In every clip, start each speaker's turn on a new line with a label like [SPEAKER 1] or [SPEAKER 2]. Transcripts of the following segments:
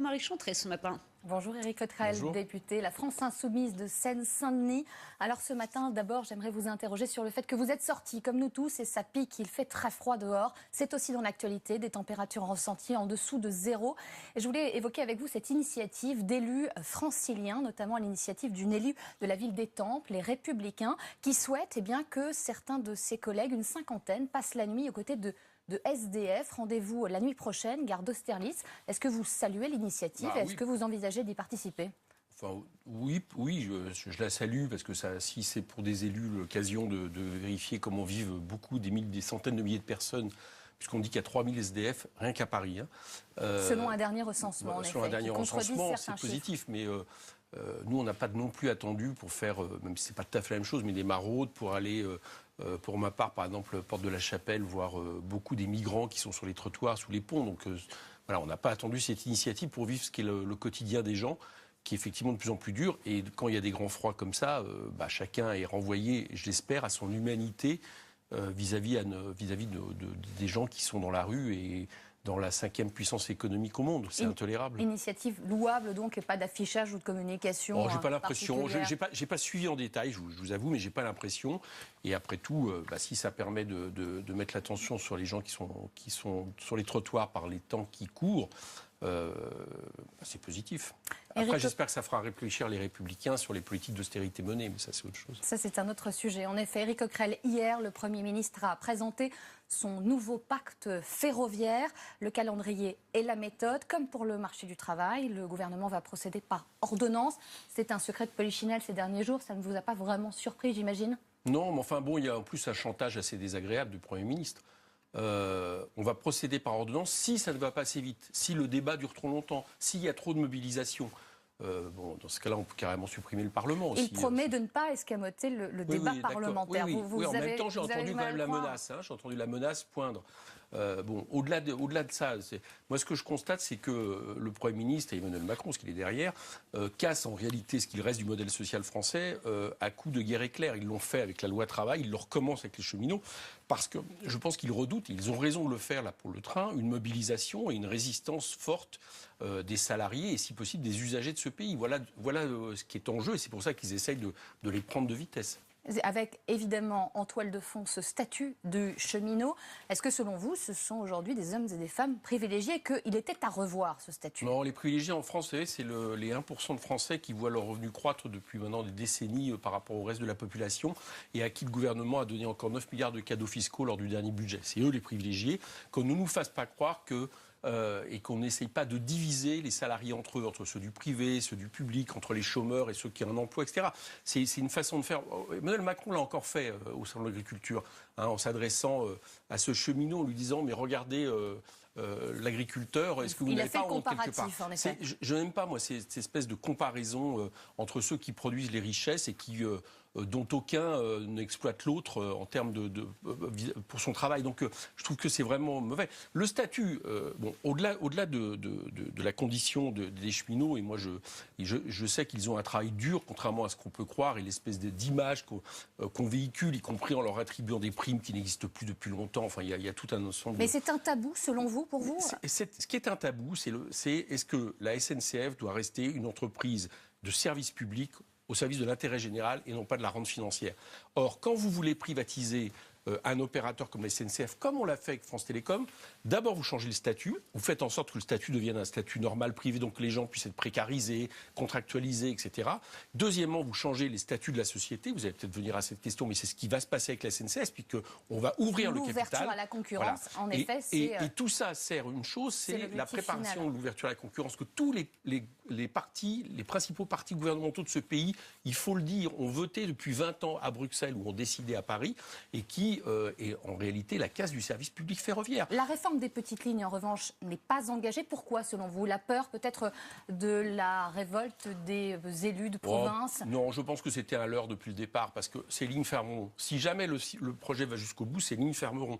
[SPEAKER 1] Marie Chantrey ce matin.
[SPEAKER 2] Bonjour Éric Cotterell, député La France Insoumise de Seine-Saint-Denis. Alors ce matin, d'abord, j'aimerais vous interroger sur le fait que vous êtes sortis, comme nous tous, et ça pique, il fait très froid dehors. C'est aussi dans l'actualité, des températures ressenties en dessous de zéro. Et je voulais évoquer avec vous cette initiative d'élus franciliens, notamment l'initiative d'une élue de la ville d'Étampes, les Républicains, qui souhaitent que certains de ses collègues, une cinquantaine, passent la nuit aux côtés de SDF. Rendez-vous la nuit prochaine, gare d'Austerlitz. Est-ce que vous saluez l'initiative? Est-ce que vous envisagez d'y participer?
[SPEAKER 3] Oui, je la salue parce que si c'est pour des élus l'occasion de vérifier comment vivent des centaines de milliers de personnes, puisqu'on dit qu'il y a 3000 SDF rien qu'à Paris.
[SPEAKER 2] Selon un dernier recensement, en effet.
[SPEAKER 3] Selon un dernier recensement, c'est positif, mais nous, on n'a pas non plus attendu pour faire, même si c'est pas tout à fait la même chose, mais des maraudes pour aller, pour ma part, par exemple, porte de la Chapelle, voir beaucoup des migrants qui sont sur les trottoirs, sous les ponts. Donc voilà, on n'a pas attendu cette initiative pour vivre ce qu'est le quotidien des gens, qui est effectivement de plus en plus dur. Et quand il y a des grands froids comme ça, chacun est renvoyé, je l'espère, à son humanité vis-à-vis des gens qui sont dans la rue et dans la 5e puissance économique au monde. C'est intolérable.
[SPEAKER 2] Initiative louable donc et pas d'affichage ou de communication.
[SPEAKER 3] J'ai pas l'impression. J'ai pas suivi en détail, je vous avoue, mais j'ai pas l'impression. Et après tout, si ça permet de mettre l'attention sur les gens qui sont sur les trottoirs par les temps qui courent, c'est positif. Après, j'espère que ça fera réfléchir les Républicains sur les politiques d'austérité menées, mais ça, c'est autre chose.
[SPEAKER 2] Ça, c'est un autre sujet. En effet, Éric Coquerel, hier, le Premier ministre a présenté son nouveau pacte ferroviaire, le calendrier et la méthode. Comme pour le marché du travail, le gouvernement va procéder par ordonnance. C'est un secret de polichinelle ces derniers jours. Ça ne vous a pas vraiment surpris, j'imagine?
[SPEAKER 3] Non, mais enfin bon, il y a en plus un chantage assez désagréable du Premier ministre. On va procéder par ordonnance si ça ne va pas assez vite, si le débat dure trop longtemps, s'il y a trop de mobilisation. Dans ce cas-là, on peut carrément supprimer le Parlement aussi.
[SPEAKER 2] Il promet de ne pas escamoter le débat parlementaire.
[SPEAKER 3] En même temps, j'ai entendu quand même la menace. J'ai entendu la menace poindre. Au-delà de ça, moi ce que je constate, c'est que le Premier ministre et Emmanuel Macron, ce qu'il est derrière, cassent en réalité ce qu'il reste du modèle social français à coup de guerre éclair. Ils l'ont fait avec la loi travail, ils le recommencent avec les cheminots, parce que je pense qu'ils redoutent, et ils ont raison de le faire là pour le train, une mobilisation et une résistance forte des salariés et si possible des usagers de ce pays. Voilà ce qui est en jeu et c'est pour ça qu'ils essayent de les prendre de vitesse.
[SPEAKER 2] Avec évidemment en toile de fond ce statut de cheminot. Est-ce que selon vous, ce sont aujourd'hui des hommes et des femmes privilégiés et qu'il était à revoir ce statut?
[SPEAKER 3] Non, les privilégiés en France, vous savez, c'est les 1% de Français qui voient leurs revenus croître depuis maintenant des décennies par rapport au reste de la population et à qui le gouvernement a donné encore 9 milliards de cadeaux fiscaux lors du dernier budget. C'est eux les privilégiés. Qu'on ne nous fasse pas croire que et qu'on n'essaye pas de diviser les salariés entre eux, entre ceux du privé, ceux du public, entre les chômeurs et ceux qui ont un emploi, etc. C'est une façon de faire. Emmanuel Macron l'a encore fait au sein de l'agriculture, en s'adressant à ce cheminot, en lui disant « mais regardez l'agriculteur, est-ce que vous n'avez pas honte quelque part ?» Je n'aime pas, moi, cette espèce de comparaison entre ceux qui produisent les richesses et dont aucun n'exploite l'autre en termes pour son travail. Donc je trouve que c'est vraiment mauvais. Le statut, au-delà de la condition des cheminots, et moi je sais qu'ils ont un travail dur, contrairement à ce qu'on peut croire, et l'espèce d'image qu'on véhicule, y compris en leur attribuant des primes qui n'existent plus depuis longtemps. Enfin, il y a tout un ensemble.
[SPEAKER 2] Mais c'est un tabou, selon vous, pour vous?
[SPEAKER 3] Ce qui est un tabou, c'est est-ce que la SNCF doit rester une entreprise de service public au service de l'intérêt général et non pas de la rente financière. Or, quand vous voulez privatiser un opérateur comme la SNCF, comme on l'a fait avec France Télécom, d'abord vous changez le statut, vous faites en sorte que le statut devienne un statut normal privé, donc que les gens puissent être précarisés, contractualisés, etc. Deuxièmement, vous changez les statuts de la société, vous allez peut-être venir à cette question, mais c'est ce qui va se passer avec la SNCF, puisqu'on va ouvrir le capital.
[SPEAKER 2] L'ouverture à la concurrence, en effet,
[SPEAKER 3] et tout ça sert une chose, c'est la préparation de l'ouverture à la concurrence, que tous les principaux partis gouvernementaux de ce pays, il faut le dire, ont voté depuis 20 ans à Bruxelles ou ont décidé à Paris, et qui est en réalité la casse du service public ferroviaire.
[SPEAKER 2] La réforme des petites lignes, en revanche, n'est pas engagée. Pourquoi, selon vous? La peur, peut-être, de la révolte des élus de province?
[SPEAKER 3] Non, je pense que c'était un leurre depuis le départ, parce que ces lignes fermeront. Si jamais le projet va jusqu'au bout, ces lignes fermeront.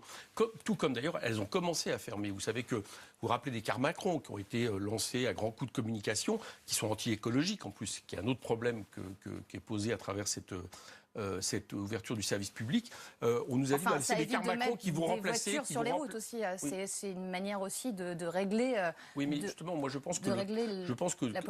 [SPEAKER 3] Tout comme d'ailleurs, elles ont commencé à fermer. Vous savez que, vous vous rappelez des cars Macron qui ont été lancés à grands coups de communication, qui sont anti-écologiques en plus, qui est un autre problème qui est posé à travers cette ouverture du service public. On nous a dit c'est les cars Macron qui vont remplacer.
[SPEAKER 2] Des voitures sur les routes aussi. Oui. C'est une manière aussi de régler.
[SPEAKER 3] Oui, mais justement, moi je pense que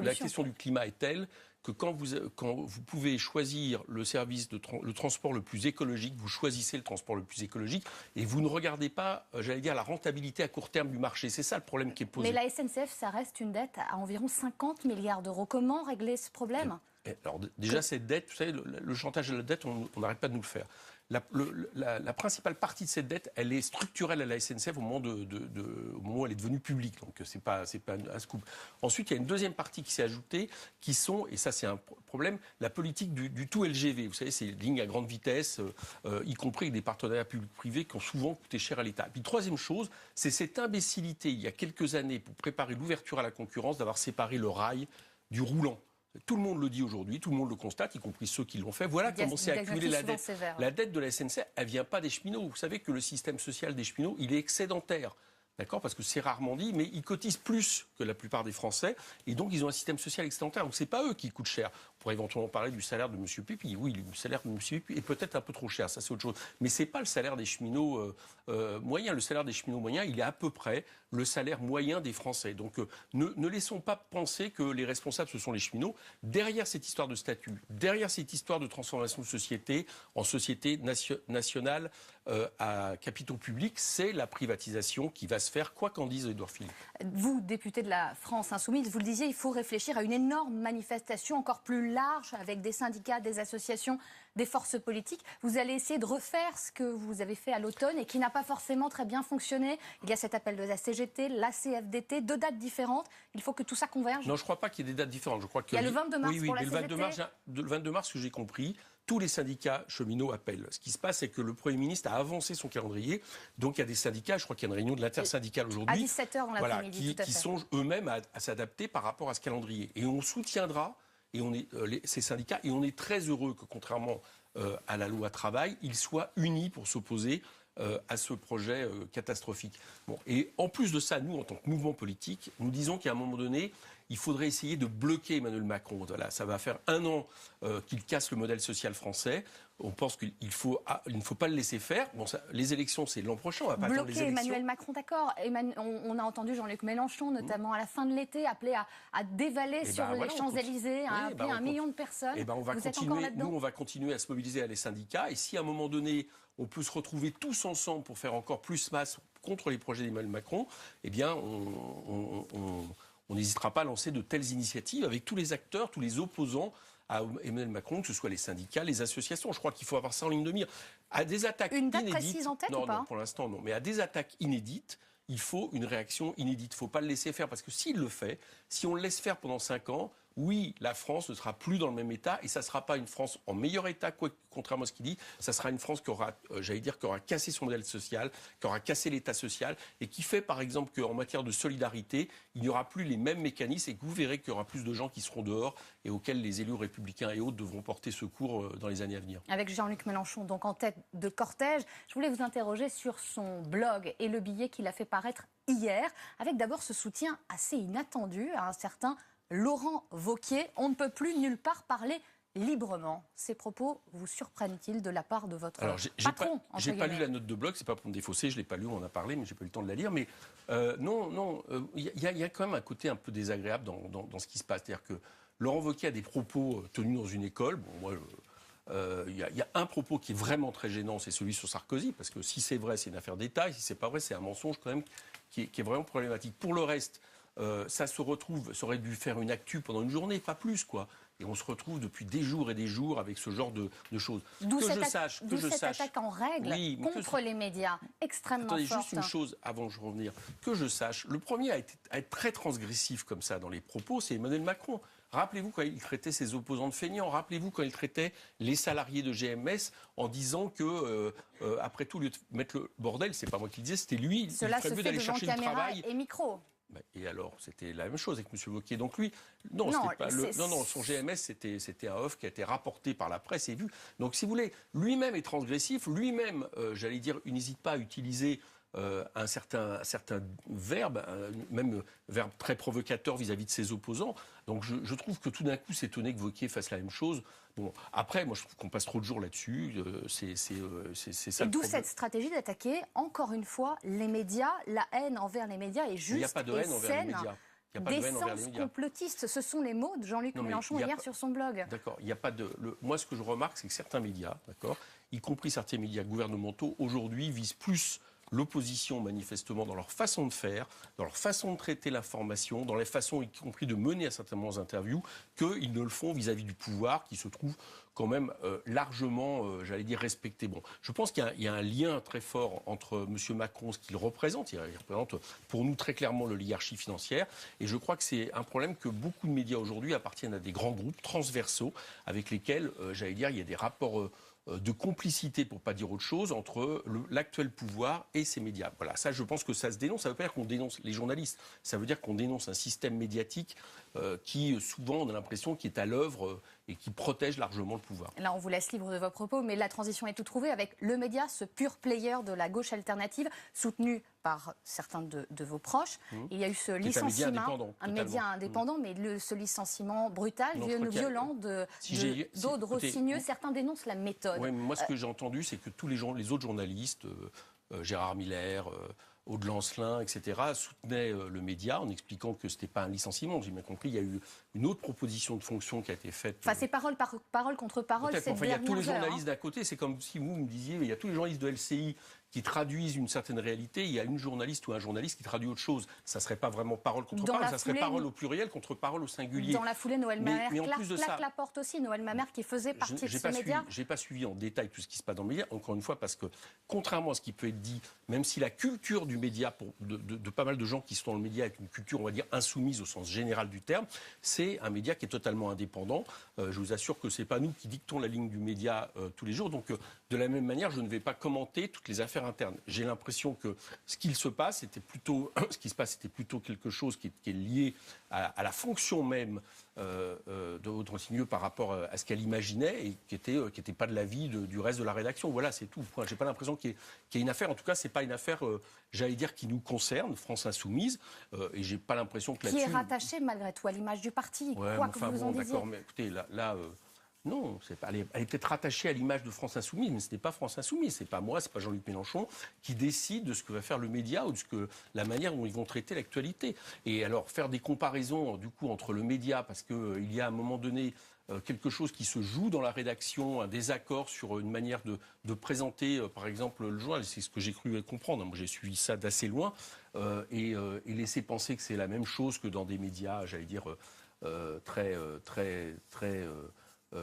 [SPEAKER 3] la question du climat est telle que quand vous pouvez choisir le service le transport le plus écologique, vous choisissez le transport le plus écologique et vous ne regardez pas, j'allais dire, la rentabilité à court terme du marché. C'est ça le problème qui est posé.
[SPEAKER 2] Mais la SNCF, ça reste une dette à environ 50 milliards d'euros. Comment régler ce problème ?
[SPEAKER 3] Alors déjà, cette dette, vous savez, le chantage à la dette, on n'arrête pas de nous le faire. La principale partie de cette dette, elle est structurelle à la SNCF au moment où elle est devenue publique. Donc c'est pas un scoop. Ensuite, il y a une deuxième partie qui s'est ajoutée, qui sont, et ça c'est un problème, la politique du tout LGV. Vous savez, c'est les lignes à grande vitesse, y compris avec des partenariats publics-privés qui ont souvent coûté cher à l'État. Puis troisième chose, c'est cette imbécilité, il y a quelques années, pour préparer l'ouverture à la concurrence, d'avoir séparé le rail du roulant. Tout le monde le dit aujourd'hui, tout le monde le constate, y compris ceux qui l'ont fait. Voilà comment s'est accumulée la dette. La dette de la SNCF, elle ne vient pas des cheminots. Vous savez que le système social des cheminots, il est excédentaire. D'accord ? Parce que c'est rarement dit, mais ils cotisent plus que la plupart des Français. Et donc, ils ont un système social excédentaire. Donc, ce n'est pas eux qui coûtent cher. On pourrait éventuellement parler du salaire de M. Pépi. Oui, le salaire de M. Pépi est peut-être un peu trop cher. Ça, c'est autre chose. Mais ce n'est pas le salaire des cheminots moyens. Le salaire des cheminots moyens, il est à peu près le salaire moyen des Français. Donc, ne laissons pas penser que les responsables, ce sont les cheminots. Derrière cette histoire de statut, derrière cette histoire de transformation de société en société nationale à capitaux publics, c'est la privatisation qui va se faire, quoi qu'en dise Édouard Philippe.
[SPEAKER 2] Vous, député de la France Insoumise, vous le disiez, il faut réfléchir à une énorme manifestation encore plus large avec des syndicats, des associations, des forces politiques. Vous allez essayer de refaire ce que vous avez fait à l'automne et qui n'a pas forcément très bien fonctionné. Il y a cet appel de la CGT, la CFDT, 2 dates différentes. Il faut que tout ça converge.
[SPEAKER 3] Non, je ne crois pas qu'il y ait des dates différentes. Je crois que
[SPEAKER 2] il y a le 22 mars pour la CGT.
[SPEAKER 3] Le 22 mars, que j'ai compris, tous les syndicats cheminots appellent. Ce qui se passe, c'est que le Premier ministre a avancé son calendrier. Donc il y a des syndicats, je crois qu'il y a une réunion de l'intersyndicale aujourd'hui.
[SPEAKER 2] À 17h dans l'après-midi, tout à fait.
[SPEAKER 3] Qui sont eux-mêmes à s'adapter par rapport à ce calendrier. Et on soutiendra ces syndicats, et on est très heureux que, contrairement à la loi travail, ils soient unis pour s'opposer à ce projet catastrophique. Bon, et en plus de ça, nous, en tant que mouvement politique, nous disons qu'à un moment donné, il faudrait essayer de bloquer Emmanuel Macron. Voilà, ça va faire 1 an qu'il casse le modèle social français. On pense qu'il ne faut pas le laisser faire. Bon, les élections, c'est l'an prochain. On va pas attendre les élections.
[SPEAKER 2] Bloquer Emmanuel Macron, d'accord. On a entendu Jean-Luc Mélenchon, notamment à la fin de l'été, appeler à dévaler sur les Champs-Élysées, à appeler 1 million de personnes.
[SPEAKER 3] Vous êtes encore là-dedans ? Nous, on va continuer à se mobiliser à les syndicats. Et si à un moment donné, on peut se retrouver tous ensemble pour faire encore plus masse contre les projets d'Emmanuel Macron, eh bien, on n'hésitera pas à lancer de telles initiatives avec tous les acteurs, tous les opposants à Emmanuel Macron, que ce soit les syndicats, les associations. Je crois qu'il faut avoir ça en ligne de mire. À des attaques
[SPEAKER 2] inédites... Une date
[SPEAKER 3] inédites,
[SPEAKER 2] précise en tête ou pas ?
[SPEAKER 3] Non, pour l'instant, non. Mais à des attaques inédites, il faut une réaction inédite. Il ne faut pas le laisser faire. Parce que s'il le fait, si on le laisse faire pendant 5 ans, oui, la France ne sera plus dans le même état. Et ça ne sera pas une France en meilleur état, contrairement à ce qu'il dit. Ça sera une France qui aura, qui aura cassé son modèle social, qui aura cassé l'État social, et qui fait, par exemple, qu'en matière de solidarité, il n'y aura plus les mêmes mécanismes, et que vous verrez qu'il y aura plus de gens qui seront dehors et auxquels les élus républicains et autres devront porter secours dans les années à venir.
[SPEAKER 2] Avec Jean-Luc Mélenchon, donc en tête de cortège, je voulais vous interroger sur son blog et le billet qu'il a fait paraître hier, avec d'abord ce soutien assez inattendu à un certain Laurent Wauquiez. On ne peut plus nulle part parler librement. Ces propos vous surprennent-ils de la part de votre patron ?
[SPEAKER 3] J'ai pas lu la note de blog, c'est pas pour me défausser, je l'ai pas lu, on en a parlé, mais j'ai pas eu le temps de la lire. Mais il y a quand même un côté un peu désagréable dans ce qui se passe. C'est-à-dire que Laurent Wauquiez a des propos tenus dans une école. Bon, moi, il y a un propos qui est vraiment très gênant, c'est celui sur Sarkozy, parce que si c'est vrai, c'est une affaire d'État, et si c'est pas vrai, c'est un mensonge quand même qui est vraiment problématique. Pour le reste, ça aurait dû faire une actu pendant une journée, pas plus, quoi. Et on se retrouve depuis des jours et des jours avec ce genre de choses.
[SPEAKER 2] D'où cette attaque en règle contre les médias, extrêmement forte.
[SPEAKER 3] Attendez, juste une chose avant que je revienne. Que je sache, le premier à être très transgressif comme ça dans les propos, c'est Emmanuel Macron. Rappelez-vous quand il traitait ses opposants de feignants. Rappelez-vous quand il traitait les salariés de GMS en disant que, après tout, au lieu de mettre le bordel, c'est pas moi qui le disais, c'était lui.
[SPEAKER 2] Cela se fait devant caméra et micro.
[SPEAKER 3] Et alors, c'était la même chose avec M. Wauquiez. Donc lui, son GMS, c'était un off qui a été rapporté par la presse et vu. Donc si vous voulez, lui-même est transgressif, lui-même, il n'hésite pas à utiliser un certain verbe, même verbe très provocateur vis-à-vis de ses opposants. Donc je trouve que tout d'un coup, s'étonner que Wauquiez fasse la même chose. Bon, après, moi, je trouve qu'on passe trop de jours là-dessus. C'est ça.
[SPEAKER 2] Et d'où cette stratégie d'attaquer, encore une fois, les médias. La haine envers les médias est juste.
[SPEAKER 3] Il n'y a pas de haine envers les médias.
[SPEAKER 2] D'essence complotiste. Ce sont les mots de Jean-Luc Mélenchon hier sur son blog.
[SPEAKER 3] D'accord. Il n'y a pas de. Moi, ce que je remarque, c'est que certains médias, d'accord, y compris certains médias gouvernementaux, aujourd'hui visent plus l'opposition, manifestement, dans leur façon de faire, dans leur façon de traiter l'information, dans les façons, y compris de mener à certains moments interviews, qu'ils ne le font vis-à-vis du pouvoir, qui se trouve quand même largement, j'allais dire, respecté. Bon, je pense qu'il y a un lien très fort entre M. Macron, ce qu'il représente. Il représente pour nous très clairement l'oligarchie financière. Et je crois que c'est un problème que beaucoup de médias aujourd'hui appartiennent à des grands groupes transversaux avec lesquels, j'allais dire, il y a des rapports de complicité, pour ne pas dire autre chose, entre l'actuel pouvoir et ces médias. Voilà, ça, je pense que ça se dénonce. Ça ne veut pas dire qu'on dénonce les journalistes. Ça veut dire qu'on dénonce un système médiatique qui, souvent, on a l'impression qu'il est à l'œuvre et qui protège largement le pouvoir.
[SPEAKER 2] Là, on vous laisse libre de vos propos, mais la transition est tout trouvée avec le média, ce pur player de la gauche alternative, soutenu par certains de vos proches. Il y a eu ce licenciement, un média indépendant, mais ce licenciement brutal, violent d'Aude Rossigneux. Certains dénoncent la méthode.
[SPEAKER 3] Oui, mais moi, ce que j'ai entendu, c'est que tous les autres journalistes, Gérard Miller, Aude Lancelin, etc., soutenaient le média en expliquant que ce n'était pas un licenciement. J'ai bien compris, il y a eu une autre proposition de fonction qui a été faite.
[SPEAKER 2] Enfin, c'est parole contre parole, c'est
[SPEAKER 3] il y a tous les journalistes d'un côté, c'est comme si vous me disiez, il y a tous les journalistes de LCI qui traduisent une certaine réalité, il y a une journaliste ou un journaliste qui traduit autre chose. Ça ne serait pas vraiment parole contre parole, ça serait parole au pluriel contre parole au singulier.
[SPEAKER 2] Dans la foulée, Noël Mamère claque la porte aussi. Noël Mamère qui faisait partie de ces médias.
[SPEAKER 3] Je n'ai pas suivi en détail tout ce qui se passe dans le média, encore une fois, parce que contrairement à ce qui peut être dit, même si la culture du média, de pas mal de gens qui sont dans le média avec une culture, on va dire, insoumise au sens général du terme, c'est un média qui est totalement indépendant. Je vous assure que ce n'est pas nous qui dictons la ligne du média tous les jours. Donc, de la même manière, je ne vais pas commenter toutes les affaires internes. J'ai l'impression que ce qui se passe était plutôt quelque chose qui est lié à la fonction même de Aude Rossigneux par rapport à ce qu'elle imaginait et qui était pas de l'avis du reste de la rédaction. Voilà, c'est tout. J'ai pas l'impression qu'il y ait une affaire. En tout cas, c'est pas une affaire, j'allais dire, qui nous concerne, France Insoumise. Et j'ai pas l'impression que là-dessus.
[SPEAKER 2] Qui est rattachée malgré tout à l'image du parti, quoi que vous en disiez.
[SPEAKER 3] D'accord, mais écoutez, là non, elle est peut-être rattachée à l'image de France Insoumise, mais ce n'est pas France Insoumise, c'est pas moi, c'est pas Jean-Luc Mélenchon qui décide de ce que va faire le média ou de la manière dont ils vont traiter l'actualité. Et alors faire des comparaisons du coup entre le média, parce qu'il y a à un moment donné quelque chose qui se joue dans la rédaction, un désaccord sur une manière de présenter, par exemple, le journal, c'est ce que j'ai cru comprendre. Moi, j'ai suivi ça d'assez loin et laisser penser que c'est la même chose que dans des médias, j'allais dire très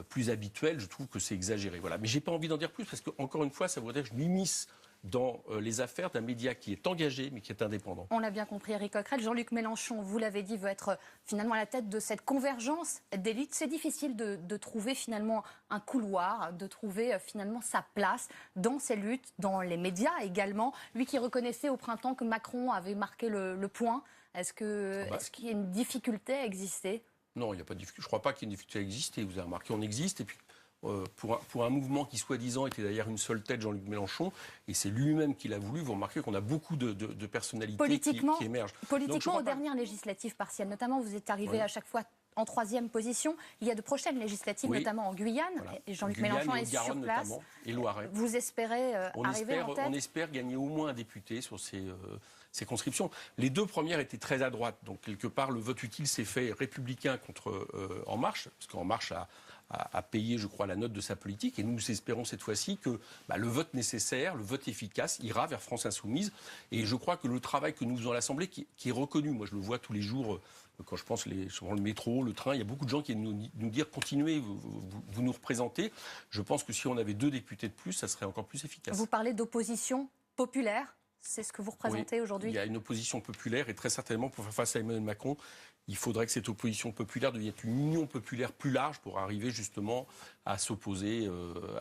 [SPEAKER 3] plus habituel, je trouve que c'est exagéré. Voilà. Mais je n'ai pas envie d'en dire plus parce qu'encore une fois, ça voudrait dire que je m'immisce dans les affaires d'un média qui est engagé mais qui est indépendant.
[SPEAKER 2] On l'a bien compris, Éric Coquerel. Jean-Luc Mélenchon, vous l'avez dit, veut être finalement à la tête de cette convergence d'élite. C'est difficile de trouver finalement un couloir, de trouver finalement sa place dans ces luttes, dans les médias également. Lui qui reconnaissait au printemps que Macron avait marqué le point. Est-ce qu'il y a une difficulté à exister ?
[SPEAKER 3] Non, il n'y a pas de difficulté. Je ne crois pas qu'il y ait une difficulté à exister. Vous avez remarqué, on existe. Et puis, pour un mouvement qui, soi-disant, était derrière une seule tête, Jean-Luc Mélenchon, et c'est lui-même qui l'a voulu, vous remarquez qu'on a beaucoup de personnalités qui émergent.
[SPEAKER 2] Politiquement, aux dernières législatives partielles, notamment, vous êtes arrivé à chaque fois en 3e position. Il y a de prochaines légiectives, notamment en Guyane. Voilà. Et Jean-Luc Mélenchon est sur place.
[SPEAKER 3] Et Loiret.
[SPEAKER 2] Vous espérez arriver en tête ?
[SPEAKER 3] On espère gagner au moins un député sur ces conscriptions. Les deux premières étaient très à droite. Donc, quelque part, le vote utile s'est fait républicain contre En Marche, parce qu'En Marche a payé, je crois, la note de sa politique. Et nous espérons cette fois-ci que le vote nécessaire, le vote efficace, ira vers France Insoumise. Et je crois que le travail que nous faisons à l'Assemblée, qui est reconnu, moi je le vois tous les jours, quand je pense sur le métro, le train, il y a beaucoup de gens qui viennent nous dire continuez, vous nous représentez. Je pense que si on avait 2 députés de plus, ça serait encore plus efficace.
[SPEAKER 2] Vous parlez d'opposition populaire, c'est ce que vous représentez aujourd'hui ?
[SPEAKER 3] Il y a une opposition populaire et très certainement pour faire face à Emmanuel Macron, il faudrait que cette opposition populaire devienne une union populaire plus large pour arriver justement à s'opposer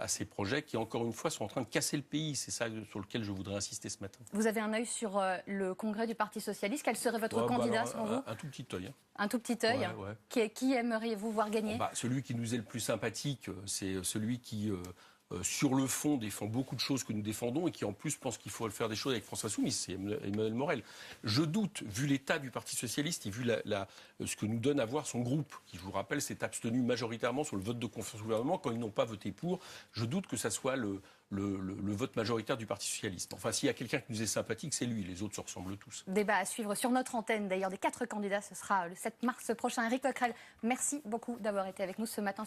[SPEAKER 3] à ces projets qui, encore une fois, sont en train de casser le pays. C'est ça sur lequel je voudrais insister ce matin.
[SPEAKER 2] Vous avez un œil sur le congrès du Parti socialiste. Quel serait votre candidat selon vous ?
[SPEAKER 3] Un tout petit œil.
[SPEAKER 2] Un tout petit œil. Qui aimeriez-vous voir gagner ?
[SPEAKER 3] Celui qui nous est le plus sympathique, c'est celui qui sur le fond, défend beaucoup de choses que nous défendons et qui, en plus, pense qu'il faut faire des choses avec France Insoumise, c'est Emmanuel Morel. Je doute, vu l'état du Parti Socialiste et vu ce que nous donne à voir son groupe, qui, je vous rappelle, s'est abstenu majoritairement sur le vote de confiance au gouvernement quand ils n'ont pas voté pour, je doute que ça soit le vote majoritaire du Parti Socialiste. Enfin, s'il y a quelqu'un qui nous est sympathique, c'est lui. Les autres se ressemblent tous.
[SPEAKER 2] Débat à suivre sur notre antenne, d'ailleurs, des 4 candidats. Ce sera le 7 mars prochain. Éric Coquerel, merci beaucoup d'avoir été avec nous ce matin.